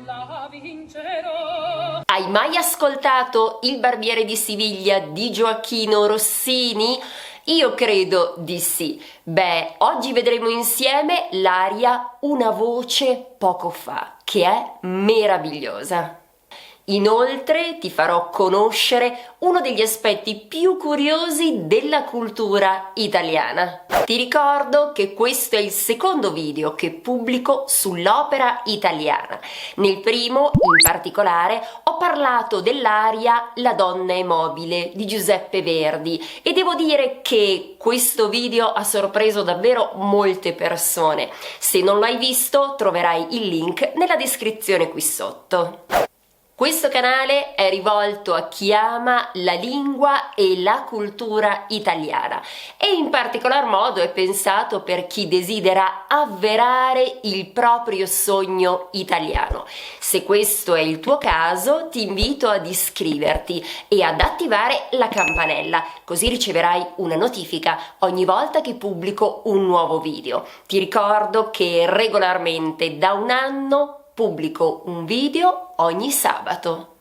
la vincerò. Hai mai ascoltato Il barbiere di Siviglia di Gioacchino Rossini? Io credo di sì. Beh, oggi vedremo insieme l'aria Una voce poco fa, che è meravigliosa. Inoltre ti farò conoscere uno degli aspetti più curiosi della cultura italiana. Ti ricordo che questo è il secondo video che pubblico sull'opera italiana. Nel primo, in particolare, ho parlato dell'aria La donna è mobile di Giuseppe Verdi e devo dire che questo video ha sorpreso davvero molte persone. Se non l'hai visto, troverai il link nella descrizione qui sotto. Questo canale è rivolto a chi ama la lingua e la cultura italiana e in particolar modo è pensato per chi desidera avverare il proprio sogno italiano. Se questo è il tuo caso, ti invito ad iscriverti e ad attivare la campanella, così riceverai una notifica ogni volta che pubblico un nuovo video. Ti ricordo che regolarmente da un anno pubblico un video ogni sabato.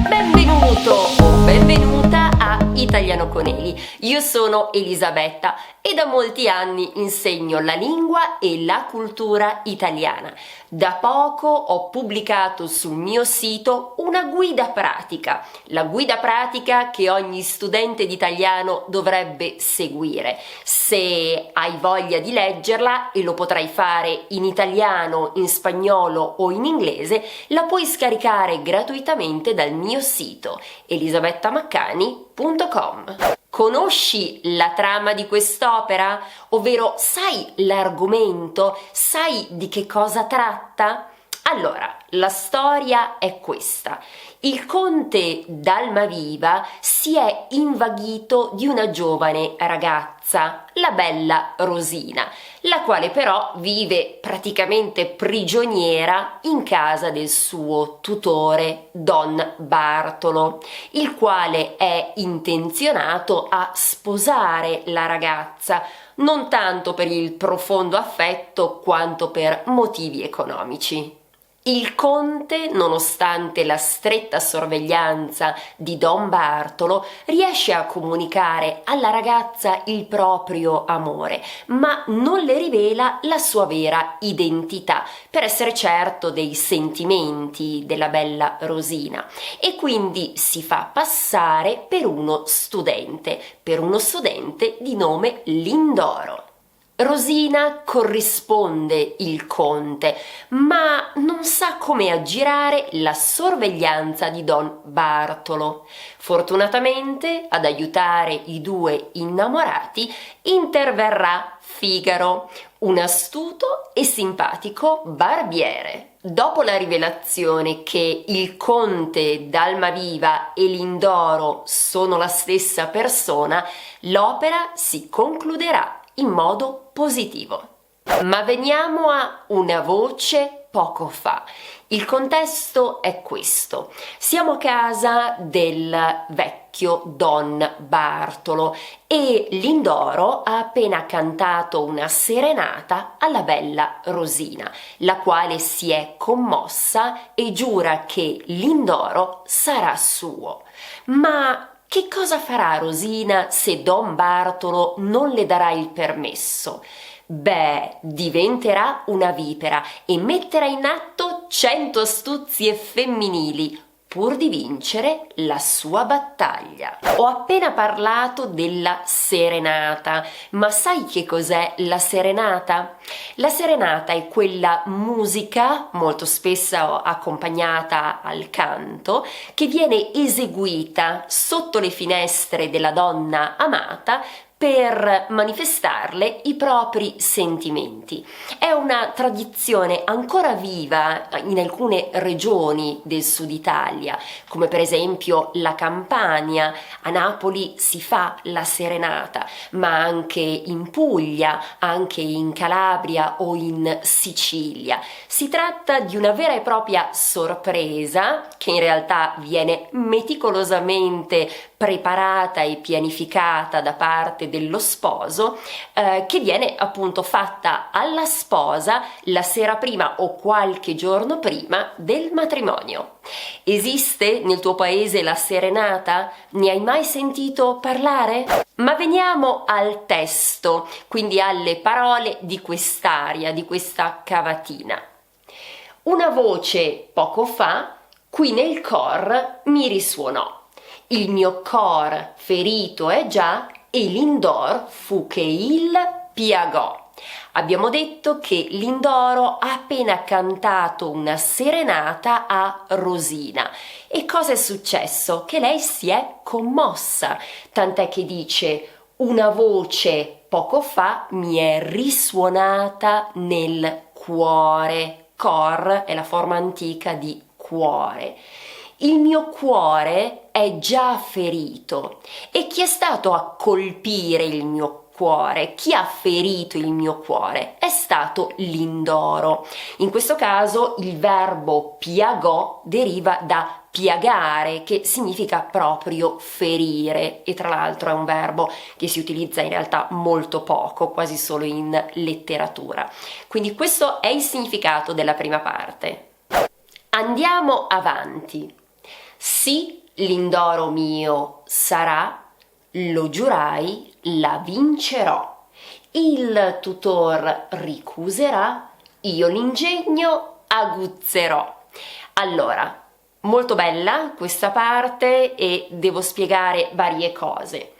Benvenuto o benvenuta a Italiano con Eli. Io sono Elisabetta e da molti anni insegno la lingua e la cultura italiana. Da poco ho pubblicato sul mio sito una guida pratica, la guida pratica che ogni studente di italiano dovrebbe seguire. Se hai voglia di leggerla, e lo potrai fare in italiano, in spagnolo o in inglese, la puoi scaricare gratuitamente dal mio sito elisabettamacani.com. Conosci la trama di quest'opera? Ovvero sai l'argomento? Sai di che cosa tratta? Allora, la storia è questa. Il conte d'Almaviva si è invaghito di una giovane ragazza, la bella Rosina, la quale però vive praticamente prigioniera in casa del suo tutore, Don Bartolo, il quale è intenzionato a sposare la ragazza, non tanto per il profondo affetto quanto per motivi economici. Il conte, nonostante la stretta sorveglianza di Don Bartolo, riesce a comunicare alla ragazza il proprio amore, ma non le rivela la sua vera identità, per essere certo dei sentimenti della bella Rosina, e quindi si fa passare per uno studente di nome Lindoro. Rosina corrisponde il conte, ma non sa come aggirare la sorveglianza di Don Bartolo. Fortunatamente, ad aiutare i due innamorati, interverrà Figaro, un astuto e simpatico barbiere. Dopo la rivelazione che il conte d'Almaviva e Lindoro sono la stessa persona, l'opera si concluderà in modo positivo. Ma veniamo a Una voce poco fa. Il contesto è questo. Siamo a casa del vecchio Don Bartolo e Lindoro ha appena cantato una serenata alla bella Rosina, la quale si è commossa e giura che Lindoro sarà suo. Ma che cosa farà Rosina se Don Bartolo non le darà il permesso? Beh, diventerà una vipera e metterà in atto 100 astuzie femminili pur di vincere la sua battaglia. Ho appena parlato della serenata, ma sai che cos'è la serenata? La serenata è quella musica, molto spesso accompagnata al canto, che viene eseguita sotto le finestre della donna amata per manifestarle i propri sentimenti. È una tradizione ancora viva in alcune regioni del sud Italia, come per esempio la Campania. A Napoli si fa la serenata, ma anche in Puglia, anche in Calabria o in Sicilia. Si tratta di una vera e propria sorpresa che in realtà viene meticolosamente preparata e pianificata da parte dello sposo, che viene appunto fatta alla sposa la sera prima o qualche giorno prima del matrimonio. Esiste nel tuo paese la serenata? Ne hai mai sentito parlare? Ma veniamo al testo, quindi alle parole di quest'aria, di questa cavatina. Una voce poco fa qui nel cor mi risuonò. Il mio cor ferito è già e Lindor fu che il piagò. Abbiamo detto che Lindoro ha appena cantato una serenata a Rosina. E cosa è successo? Che lei si è commossa, tant'è che dice: una voce poco fa mi è risuonata nel cuore. Cor è la forma antica di cuore. Il mio cuore è già ferito. E chi è stato a colpire il mio cuore? Chi ha ferito il mio cuore? È stato Lindoro. In questo caso il verbo piagò deriva da piagare, che significa proprio ferire, e tra l'altro è un verbo che si utilizza in realtà molto poco, quasi solo in letteratura. Quindi questo è il significato della prima parte. Andiamo avanti. Sì, Lindoro mio sarà, lo giurai, la vincerò. Il tutor ricuserà, io l'ingegno aguzzerò. Allora, molto bella questa parte e devo spiegare varie cose.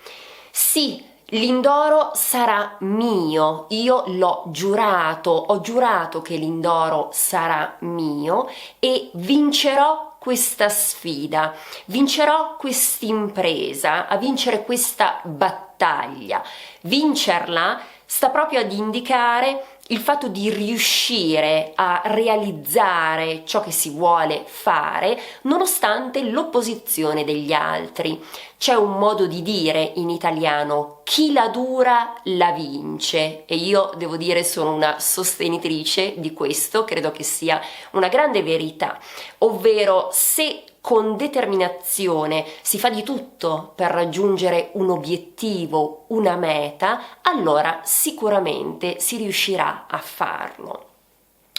Sì, Lindoro sarà mio, io l'ho giurato, ho giurato che Lindoro sarà mio e vincerò questa sfida, vincerò quest'impresa, a vincere questa battaglia. Vincerla sta proprio ad indicare il fatto di riuscire a realizzare ciò che si vuole fare nonostante l'opposizione degli altri. C'è un modo di dire in italiano: chi la dura la vince, e io devo dire sono una sostenitrice di questo, credo che sia una grande verità, ovvero se con determinazione si fa di tutto per raggiungere un obiettivo, una meta, allora sicuramente si riuscirà a farlo.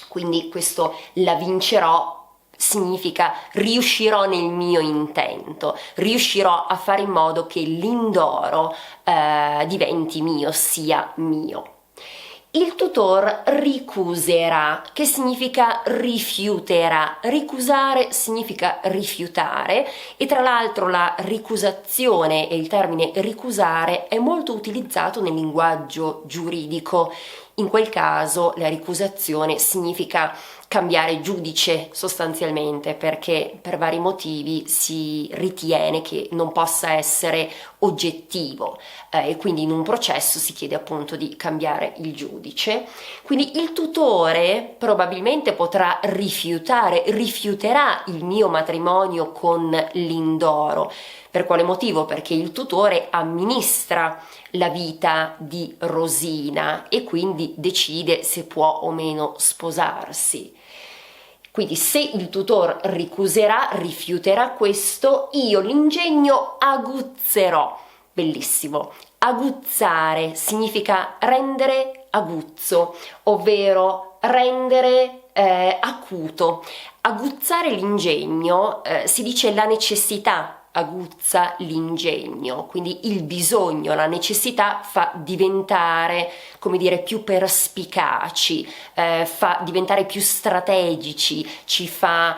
Quindi questo la vincerò significa riuscirò nel mio intento, riuscirò a fare in modo che Lindoro diventi mio, sia mio. Il tutor ricuserà, che significa rifiuterà. Ricusare significa rifiutare, e tra l'altro la ricusazione e il termine ricusare è molto utilizzato nel linguaggio giuridico. In quel caso la ricusazione significa cambiare giudice sostanzialmente, perché per vari motivi si ritiene che non possa essere oggettivo e quindi in un processo si chiede appunto di cambiare il giudice. Quindi il tutore probabilmente potrà rifiuterà il mio matrimonio con Lindoro. Per quale motivo? Perché il tutore amministra la vita di Rosina e quindi decide se può o meno sposarsi. Quindi se il tutor ricuserà, rifiuterà questo, io l'ingegno aguzzerò. Bellissimo. Aguzzare significa rendere aguzzo, ovvero rendere acuto. Aguzzare l'ingegno si dice la necessità aguzza l'ingegno, quindi il bisogno, la necessità fa diventare, come dire, più perspicaci, fa diventare più strategici, ci fa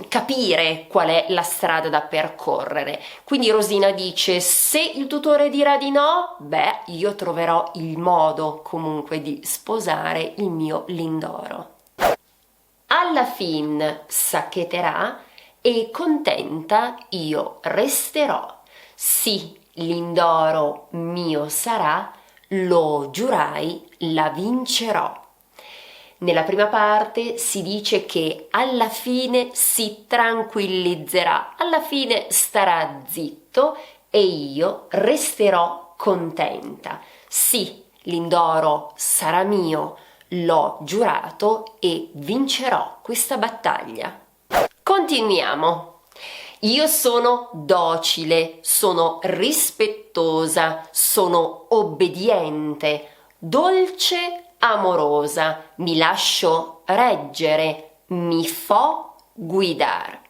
capire qual è la strada da percorrere. Quindi Rosina dice: se il tutore dirà di no, beh, io troverò il modo comunque di sposare il mio Lindoro. Alla fin s'acchetterà e contenta io resterò. Sì, Lindoro mio sarà, lo giurai, la vincerò. Nella prima parte si dice che alla fine si tranquillizzerà, alla fine starà zitto e io resterò contenta. Sì, Lindoro sarà mio, l'ho giurato e vincerò questa battaglia. Continuiamo. Io sono docile, sono rispettosa, sono obbediente, dolce, amorosa, mi lascio reggere, mi fo guidare.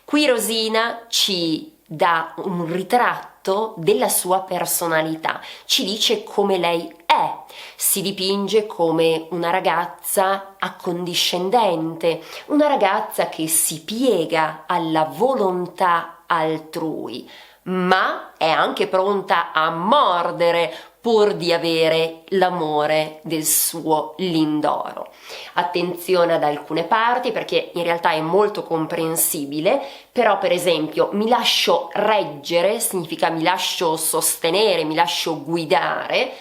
Qui Rosina ci dà un ritratto della sua personalità, ci dice come lei è, si dipinge come una ragazza accondiscendente, una ragazza che si piega alla volontà altrui, ma è anche pronta a mordere pur di avere l'amore del suo Lindoro. Attenzione ad alcune parti perché in realtà è molto comprensibile, però per esempio mi lascio reggere significa mi lascio sostenere, mi lascio guidare.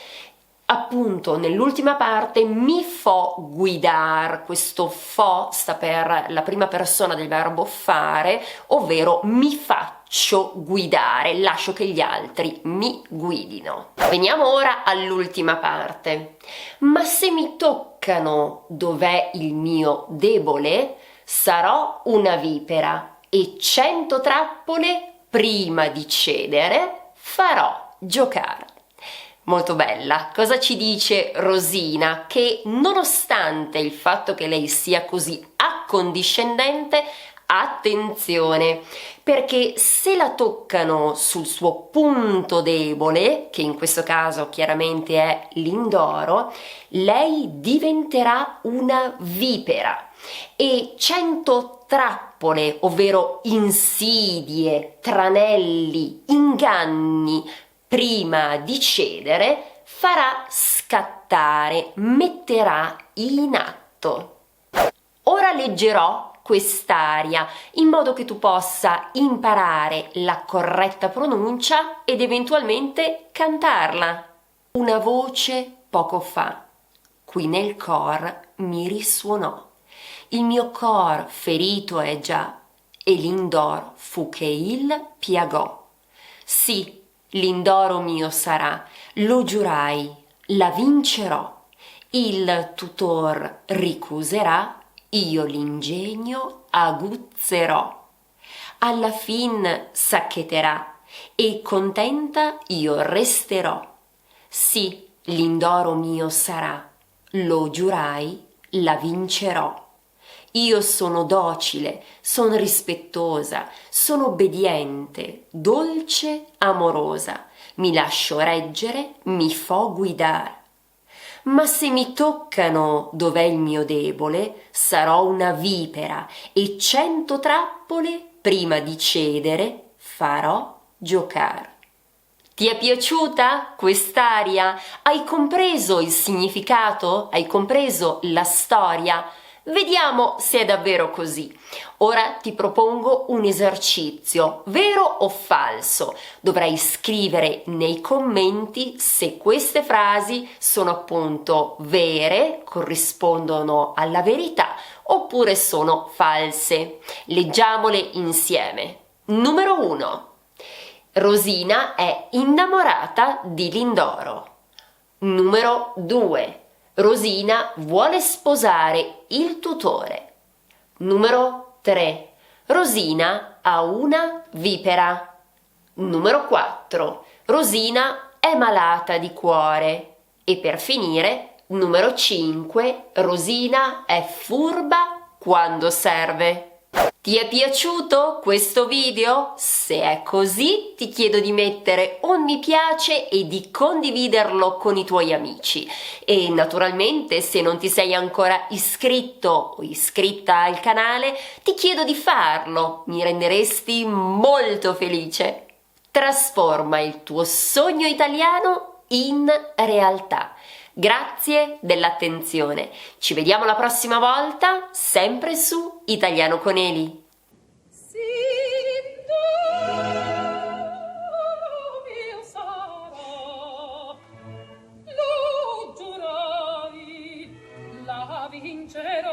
Appunto nell'ultima parte mi fo guidar, questo fo sta per la prima persona del verbo fare, ovvero mi faccio guidare, lascio che gli altri mi guidino. Veniamo ora all'ultima parte. Ma se mi toccano dov'è il mio debole, sarò una vipera e 100 trappole prima di cedere farò giocare. Molto bella. Cosa ci dice Rosina? Che nonostante il fatto che lei sia così accondiscendente, attenzione, perché se la toccano sul suo punto debole, che in questo caso chiaramente è l'indoro, lei diventerà una vipera e 100 trappole, ovvero insidie, tranelli, inganni, prima di cedere, farà scattare, metterà in atto. Ora leggerò quest'aria in modo che tu possa imparare la corretta pronuncia ed eventualmente cantarla. Una voce poco fa, qui nel cor mi risuonò. Il mio cor ferito è già, e l'indor fu che il piagò. Sì, l'indoro mio sarà, lo giurai, la vincerò, il tutor ricuserà, io l'ingegno aguzzerò. Alla fin s'acchetterà e contenta io resterò. Sì, l'indoro mio sarà, lo giurai, la vincerò. Io sono docile, sono rispettosa, sono obbediente, dolce, amorosa, mi lascio reggere, mi fo guidare. Ma se mi toccano dov'è il mio debole, sarò una vipera e 100 trappole prima di cedere farò giocare. Ti è piaciuta quest'aria? Hai compreso il significato? Hai compreso la storia? Vediamo se è davvero così. Ora ti propongo un esercizio, vero o falso? Dovrai scrivere nei commenti se queste frasi sono appunto vere, corrispondono alla verità, oppure sono false. Leggiamole insieme. Numero 1. Rosina è innamorata di Lindoro. Numero 2. Rosina vuole sposare il tutore. Numero 3. Rosina ha una vipera. Numero 4. Rosina è malata di cuore. E per finire, numero 5. Rosina è furba quando serve. Ti è piaciuto questo video? Se è così, ti chiedo di mettere un mi piace e di condividerlo con i tuoi amici. E naturalmente, se non ti sei ancora iscritto o iscritta al canale, ti chiedo di farlo, mi renderesti molto felice. Trasforma il tuo sogno italiano in realtà. Grazie dell'attenzione. Ci vediamo la prossima volta, sempre su Italiano con Eli. Mio sarà, lo giurai, la vincerò.